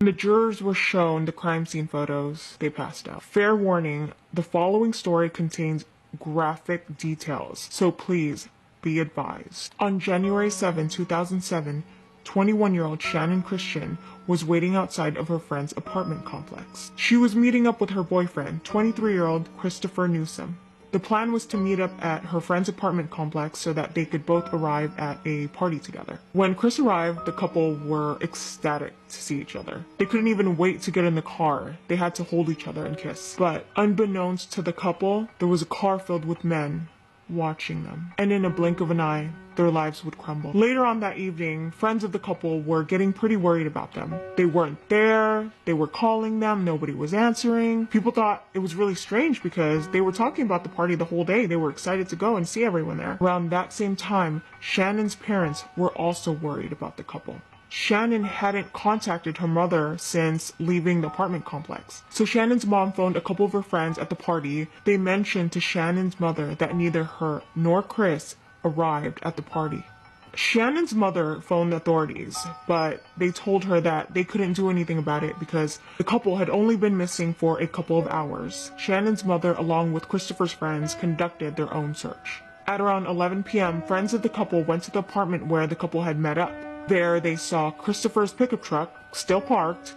When the jurors were shown the crime scene photos, they passed out. Fair warning, the following story contains graphic details, so please be advised. On January 7, 2007, 21-year-old Shannon Christian was waiting outside of her friend's apartment complex. She was meeting up with her boyfriend, 23-year-old Christopher Newsom. The plan was to meet up at her friend's apartment complex so that they could both arrive at a party together. When Chris arrived, the couple were ecstatic to see each other. They couldn't even wait to get in the car. They had to hold each other and kiss. But unbeknownst to the couple, there was a car filled with men watching them. And in a blink of an eye, their lives would crumble. Later on that evening, friends of the couple were getting pretty worried about them. They weren't there, they were calling them, nobody was answering. People thought it was really strange because they were talking about the party the whole day. They were excited to go and see everyone there. Around that same time, Shannon's parents were also worried about the couple. Shannon hadn't contacted her mother since leaving the apartment complex. So Shannon's mom phoned a couple of her friends at the party. They mentioned to Shannon's mother that neither her nor Chris arrived at the party. Shannon's mother phoned the authorities, but they told her that they couldn't do anything about it because the couple had only been missing for a couple of hours. Shannon's mother, along with Christopher's friends, conducted their own search. At around 11 p.m., friends of the couple went to the apartment where the couple had met up. There, they saw Christopher's pickup truck still parked,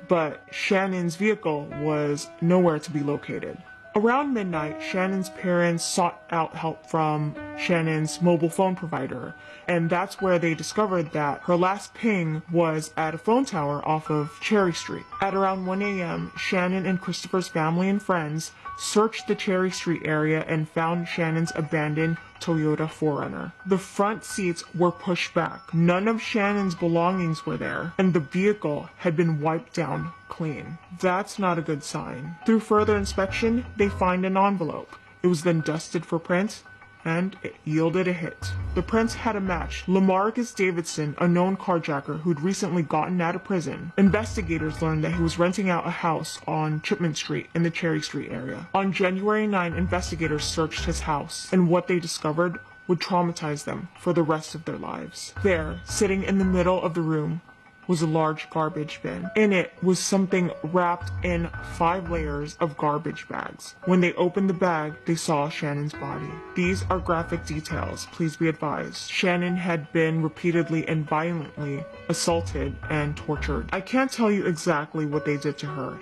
but Shannon's vehicle was nowhere to be located. Around midnight, Shannon's parents sought out help from Shannon's mobile phone provider, and that's where they discovered that her last ping was at a phone tower off of Cherry Street. At around 1 a.m., Shannon and Christopher's family and friends searched the Cherry Street area and found Shannon's abandoned Toyota 4Runner. The front seats were pushed back. None of Shannon's belongings were there, and the vehicle had been wiped down clean. That's not a good sign. Through further inspection, they find an envelope. It was then dusted for prints, and it yielded a hit. The prints had a match. Lamarcus Davidson, a known carjacker who'd recently gotten out of prison. Investigators learned that he was renting out a house on Chipman Street in the Cherry Street area. On January 9, investigators searched his house, and what they discovered would traumatize them for the rest of their lives. There, sitting in the middle of the room, was a large garbage bin. In it was something wrapped in 5 layers of garbage bags. When they opened the bag, they saw Shannon's body. These are graphic details, please be advised. Shannon had been repeatedly and violently assaulted and tortured. I can't tell you exactly what they did to her.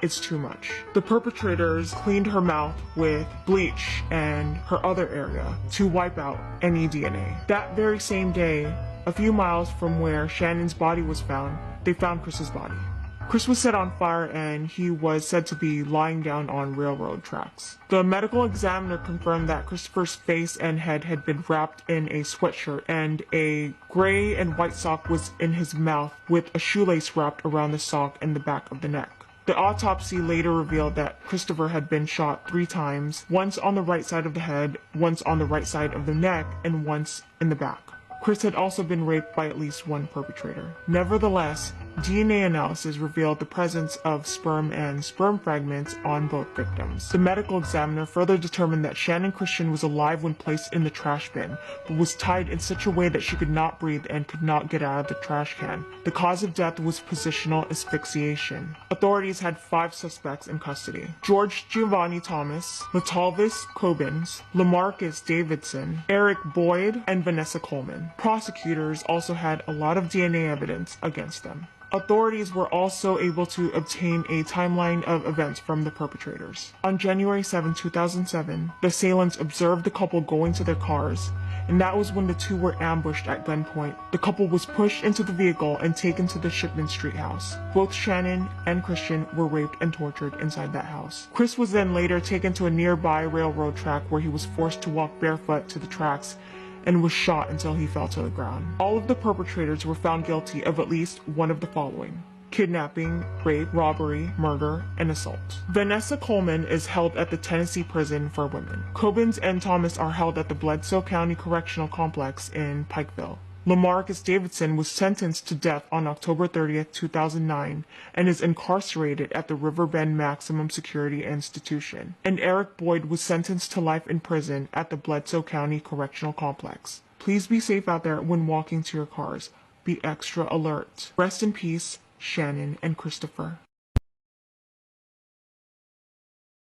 It's too much. The perpetrators cleaned her mouth with bleach and her other area to wipe out any DNA. That very same day, a few miles from where Shannon's body was found, they found Chris's body. Chris was set on fire and he was said to be lying down on railroad tracks. The medical examiner confirmed that Christopher's face and head had been wrapped in a sweatshirt and a gray and white sock was in his mouth with a shoelace wrapped around the sock and the back of the neck. The autopsy later revealed that Christopher had been shot 3 times, once on the right side of the head, once on the right side of the neck, and once in the back. Chris had also been raped by at least one perpetrator. Nevertheless, DNA analysis revealed the presence of sperm and sperm fragments on both victims. The medical examiner further determined that Shannon Christian was alive when placed in the trash bin, but was tied in such a way that she could not breathe and could not get out of the trash can. The cause of death was positional asphyxiation. Authorities had 5 suspects in custody: George Giovanni Thomas, Latalvis Cobbins, Lamarcus Davidson, Eric Boyd, and Vanessa Coleman. Prosecutors also had a lot of DNA evidence against them. Authorities were also able to obtain a timeline of events from the perpetrators. On January 7, 2007, the assailants observed the couple going to their cars, and that was when the two were ambushed at gunpoint. The couple was pushed into the vehicle and taken to the Shipman Street house. Both Shannon and Christian were raped and tortured inside that house. Chris was then later taken to a nearby railroad track where he was forced to walk barefoot to the tracks and was shot until he fell to the ground. All of the perpetrators were found guilty of at least one of the following: kidnapping, rape, robbery, murder, and assault. Vanessa Coleman is held at the Tennessee Prison for Women. Cobbins and Thomas are held at the Bledsoe County Correctional Complex in Pikeville. Lamarcus Davidson was sentenced to death on October 30, 2009, and is incarcerated at the Riverbend Maximum Security Institution. And Eric Boyd was sentenced to life in prison at the Bledsoe County Correctional Complex. Please be safe out there when walking to your cars. Be extra alert. Rest in peace, Shannon, and Christopher.